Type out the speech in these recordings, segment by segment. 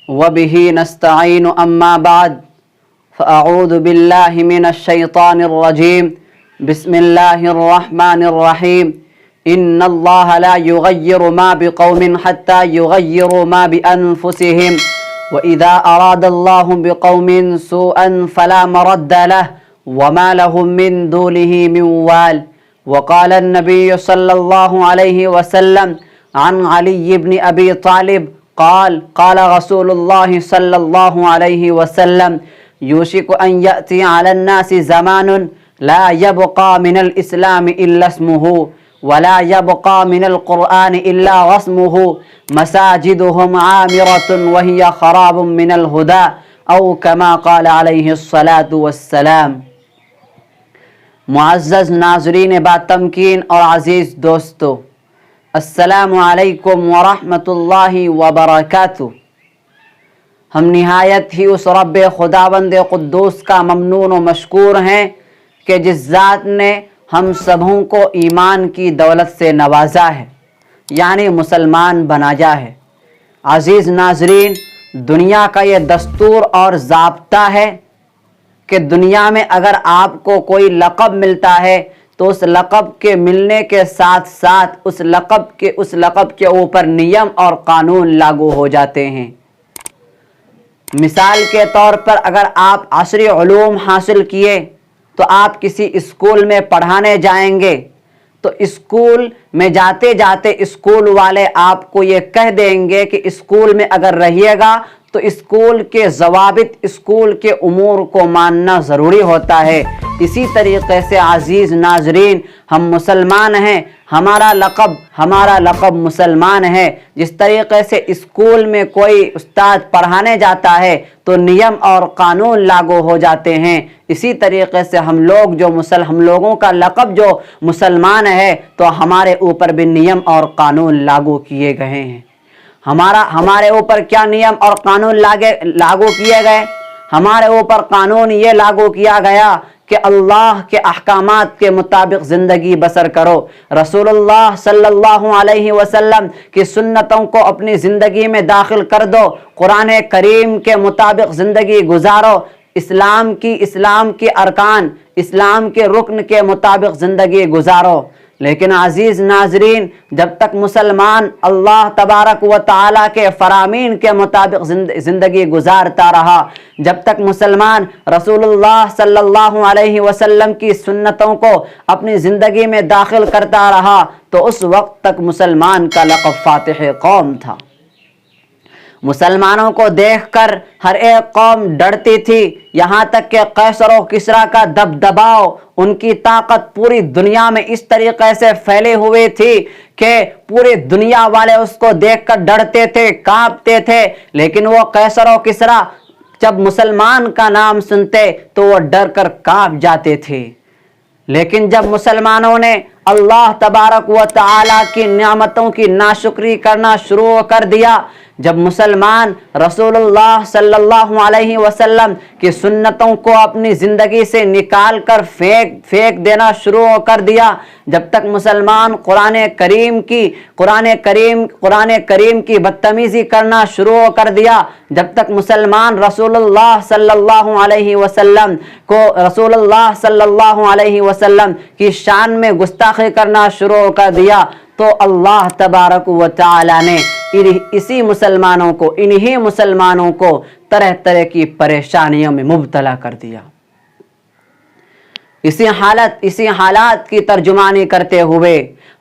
وبه نستعين أما بعد فأعوذ بالله من الشيطان الرجيم بسم الله الرحمن الرحيم إن الله لا يغير ما بقوم حتى يغيروا ما بأنفسهم وإذا أراد الله بقوم سوءا فلا مرد له وما لهم من دونه من وال. وقال النبي صلى الله عليه وسلم عن علي بن أبي طالب قال قال رسول الله صلى الله عليه وسلم يوشك أن يأتي على الناس زمان لا يبقى من الإسلام إلا اسمه ولا يبقى من القرآن إلا رسمه مساجدهم عامرة وهي خراب من الهدى أو كما قال عليه الصلاة والسلام. معزز ناظرین با تمکین اور عزیز دوستو، السلام علیکم ورحمۃ اللہ وبرکاتہ. ہم نہایت ہی اس رب خداوند قدوس کا ممنون و مشکور ہیں کہ جس ذات نے ہم سبوں کو ایمان کی دولت سے نوازا ہے، یعنی مسلمان بنایا ہے. عزیز ناظرین، دنیا کا یہ دستور اور ضابطہ ہے کہ دنیا میں اگر آپ کو کوئی لقب ملتا ہے تو اس لقب کے ملنے کے ساتھ ساتھ اس لقب کے اوپر نیم اور قانون لاگو ہو جاتے ہیں. مثال کے طور پر اگر آپ عصری علوم حاصل کیے تو آپ کسی اسکول میں پڑھانے جائیں گے تو اسکول میں جاتے جاتے اسکول والے آپ کو یہ کہہ دیں گے کہ اسکول میں اگر رہیے گا تو اسکول کے ضوابط، اسکول کے امور کو ماننا ضروری ہوتا ہے. اسی طریقے سے عزیز ناظرین، ہم مسلمان ہیں، ہمارا لقب مسلمان ہے. جس طریقے سے اسکول میں کوئی استاد پڑھانے جاتا ہے تو نیم اور قانون لاگو ہو جاتے ہیں، اسی طریقے سے ہم لوگوں کا لقب جو مسلمان ہے تو ہمارے اوپر بھی نیم اور قانون لاگو کیے گئے ہیں. ہمارے اوپر کیا نیم اور قانون لاگو کیے گئے؟ ہمارے اوپر قانون یہ لاگو کیا گیا کہ اللہ کے احکامات کے مطابق زندگی بسر کرو، رسول اللہ صلی اللہ علیہ وسلم کی سنتوں کو اپنی زندگی میں داخل کر دو، قرآن کریم کے مطابق زندگی گزارو، اسلام کی ارکان، اسلام کے رکن کے مطابق زندگی گزارو. لیکن عزیز ناظرین، جب تک مسلمان اللہ تبارک و تعالیٰ کے فرامین کے مطابق زندگی گزارتا رہا، جب تک مسلمان رسول اللہ صلی اللہ علیہ وسلم کی سنتوں کو اپنی زندگی میں داخل کرتا رہا تو اس وقت تک مسلمان کا لقب فاتح قوم تھا. مسلمانوں کو دیکھ کر ہر ایک قوم ڈرتی تھی، یہاں تک کہ قیصر و کسریٰ کا دبدباؤ، ان کی طاقت پوری دنیا میں اس طریقے سے پھیلی ہوئی تھی کہ پوری دنیا والے اس کو دیکھ کر ڈرتے تھے، کانپتے تھے. لیکن وہ قیصر و کسریٰ جب مسلمان کا نام سنتے تو وہ ڈر کر کانپ جاتے تھے. لیکن جب مسلمانوں نے اللہ تبارک و تعالیٰ کی نعمتوں کی ناشکری کرنا شروع کر دیا، جب مسلمان رسول اللہ صلی اللہ علیہ وسلم کی سنتوں کو اپنی زندگی سے نکال کر پھینک دینا شروع کر دیا، جب تک مسلمان قرآن کریم کی بدتمیزی کرنا شروع کر دیا، جب تک مسلمان رسول اللہ صلی اللہ علیہ وسلم کی شان میں گستاخی کرنا شروع کر دیا تو اللہ تبارک و تعالی نے انہی مسلمانوں کو طرح طرح کی پریشانیوں میں مبتلا کر دیا. اسی حالات کی ترجمانی کرتے ہوئے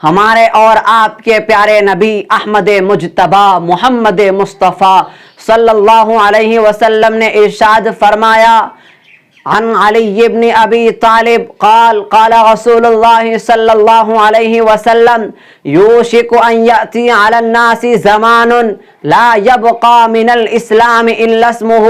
ہمارے اور آپ کے پیارے نبی احمد مجتبی محمد مصطفیٰ صلی اللہ علیہ وسلم نے ارشاد فرمایا، عن علی بن ابی طالب قال قال رسول اللہ صلی اللہ علیہ وسلم یوشک ان یأتی علی الناس زمان لا یبقى من الاسلام الا اسمه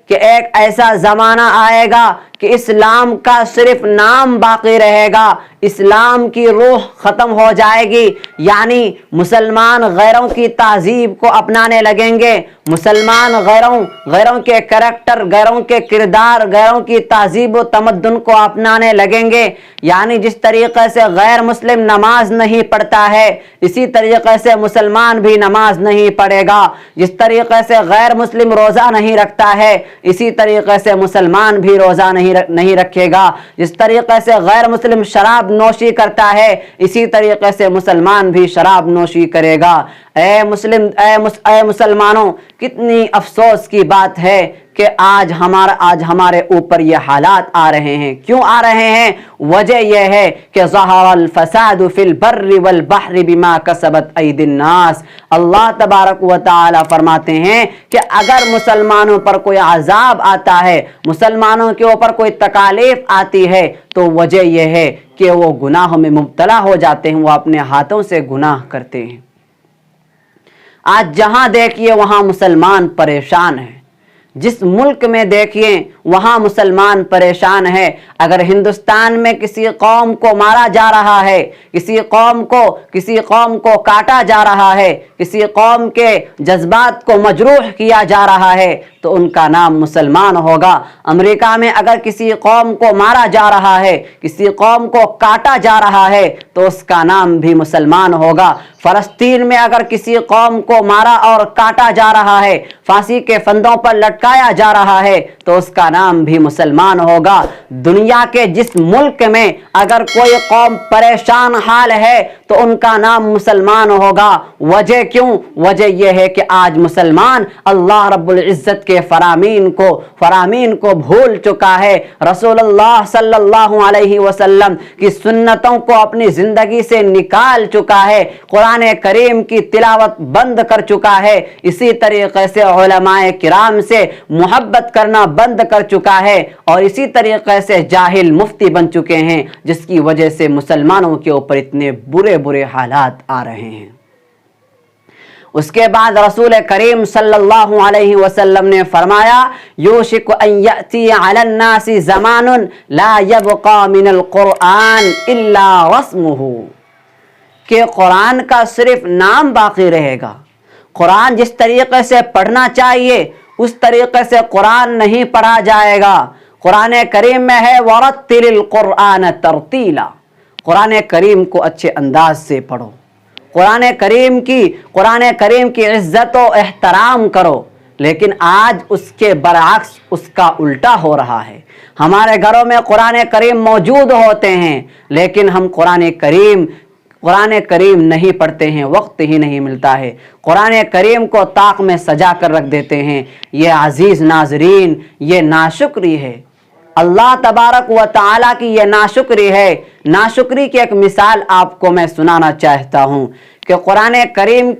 کہ ایک ایسا زمانہ آئے گا کہ اسلام کا صرف نام باقی رہے گا، اسلام کی روح ختم ہو جائے گی، یعنی مسلمان غیروں کی تہذیب کو اپنانے لگیں گے، مسلمان غیروں کے کریکٹر، غیروں کے کردار، غیروں کی تہذیب و تمدن کو اپنانے لگیں گے۔ یعنی جس طریقے سے غیر مسلم نماز نہیں پڑھتا ہے، اسی طریقے سے مسلمان بھی نماز نہیں پڑھے گا، جس طریقے سے غیر مسلم روزہ نہیں رکھتا ہے اسی طریقے سے مسلمان بھی روزہ نہیں رکھے گا، جس طریقے سے غیر مسلم شراب نوشی کرتا ہے اسی طریقے سے مسلمان بھی شراب نوشی کرے گا۔ اے مسلمانوں، کتنی افسوس کی بات ہے کہ آج ہمارے اوپر یہ حالات آ رہے ہیں۔ کیوں آ رہے ہیں؟ وجہ یہ ہے کہ ظہر الفساد فی البر والبحر بما کسبت ایدی الناس۔ اللہ تبارک و تعالی فرماتے ہیں کہ اگر مسلمانوں پر کوئی عذاب آتا ہے، مسلمانوں کے اوپر کوئی تکالیف آتی ہے، تو وجہ یہ ہے کہ وہ گناہوں میں مبتلا ہو جاتے ہیں، وہ اپنے ہاتھوں سے گناہ کرتے ہیں۔ آج جہاں دیکھیے وہاں مسلمان پریشان ہیں، جس ملک میں دیکھیے وہاں مسلمان پریشان ہے۔ اگر ہندوستان میں کسی قوم کو مارا جا رہا ہے، کسی قوم کو کاٹا جا رہا ہے، کسی قوم کے جذبات کو مجروح کیا جا رہا ہے تو ان کا نام مسلمان ہوگا۔ امریکہ میں اگر کسی قوم کو مارا جا رہا ہے، کسی قوم کو کاٹا جا رہا ہے تو اس کا نام بھی مسلمان ہوگا۔ فلسطین میں اگر کسی قوم کو مارا اور کاٹا جا رہا ہے، پھانسی کے پھندوں پر لٹکایا جا رہا ہے تو اس کا نام بھی مسلمان ہوگا۔ دنیا کے جس ملک میں اگر کوئی قوم پریشان حال ہے تو ان کا نام مسلمان ہوگا۔ وجہ کیوں؟ وجہ یہ ہے کہ آج مسلمان اللہ رب العزت کے فرامین کو بھول چکا ہے، رسول اللہ صلی اللہ علیہ وسلم کی سنتوں کو اپنی زندگی سے نکال چکا ہے، قرآن کریم کی تلاوت بند کر چکا ہے، اسی طریقے سے علماء کرام سے محبت کرنا بند کر چکا ہے، اور اسی طریقے سے جاہل مفتی بن چکے ہیں، جس کی وجہ سے مسلمانوں کے اوپر اتنے برے حالات آ رہے ہیں۔ اس کے بعد رسول کریم صلی اللہ علیہ وسلم نے فرمایا، یوشک ان یأتی علی الناس زمان لا یبقى من القرآن الا رسمہ، کہ قرآن کا صرف نام باقی رہے گا۔ قرآن جس طریقے سے پڑھنا چاہیے اس طریقے سے قرآن نہیں پڑھا جائے گا۔ قرآن کریم میں ہے وَرَتِّلِ الْقُرْآنَ تَرْتِيلًا، قرآن کریم کو اچھے انداز سے پڑھو، قرآن کریم کی عزت و احترام کرو۔ لیکن آج اس کے برعکس اس کا الٹا ہو رہا ہے۔ ہمارے گھروں میں قرآن کریم موجود ہوتے ہیں لیکن ہم قرآن کریم نہیں پڑھتے ہیں، وقت ہی نہیں ملتا ہے، قرآن کریم کو طاق میں سجا کر رکھ دیتے ہیں۔ یہ عزیز ناظرین، یہ ناشکری ہے، اللہ تبارک و تعالیٰ کی یہ ناشکری ہے۔ ناشکری کی ایک مثال آپ کو میں سنانا چاہتا ہوں کہ قرآن کریم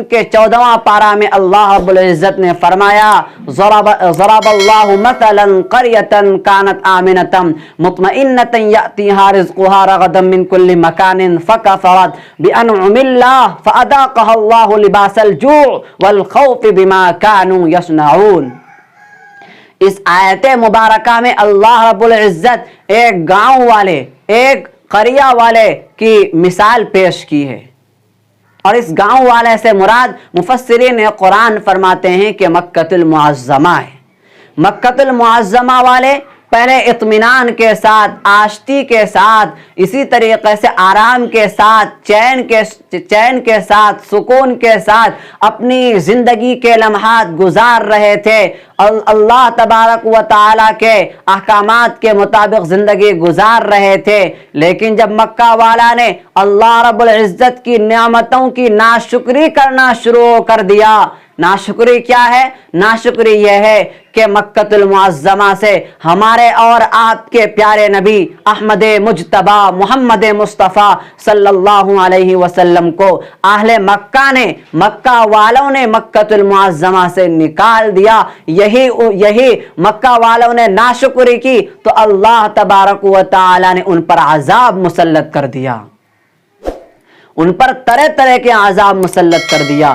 کے 14واں پارہ میں اللہ رب العزت نے فرمایا، ضرب اللہ مثلا قریۃ کانت آمنۃ مطمئنۃ یأتیہا رزقہا رغدا من کل مکان فکفرت بانعم اللہ فاذاقہا اللہ لباس الجوع والخوف بما کانوا یصنعون۔ اس آیت مبارکہ میں اللہ رب العزت ایک گاؤں والے، ایک قریہ والے کی مثال پیش کی ہے، اور اس گاؤں والے سے مراد مفسرین قرآن فرماتے ہیں کہ مکہ المعظمہ ہے۔ مکہ المعظمہ والے پہلے اطمینان کے ساتھ، آشتی کے ساتھ، اسی طریقے سے آرام کے ساتھ، چین کے ساتھ، سکون کے ساتھ اپنی زندگی کے لمحات گزار رہے تھے، اللہ تبارک و تعالیٰ کے احکامات کے مطابق زندگی گزار رہے تھے۔ لیکن جب مکہ والا نے اللہ رب العزت کی نعمتوں کی ناشکری کرنا شروع کر دیا، ناشکری کیا ہے؟ ناشکری یہ ہے کہ مکہ المعظمہ سے ہمارے اور آپ کے پیارے نبی احمد مجتبی محمد مصطفیٰ صلی اللہ علیہ وسلم کو اہل مکہ والوں نے مکہ المعظمہ سے نکال دیا۔ یہی مکہ والوں نے ناشکری کی تو اللہ تبارک و تعالی نے ان پر عذاب مسلط کر دیا، ان پر طرح طرح کے عذاب مسلط کر دیا۔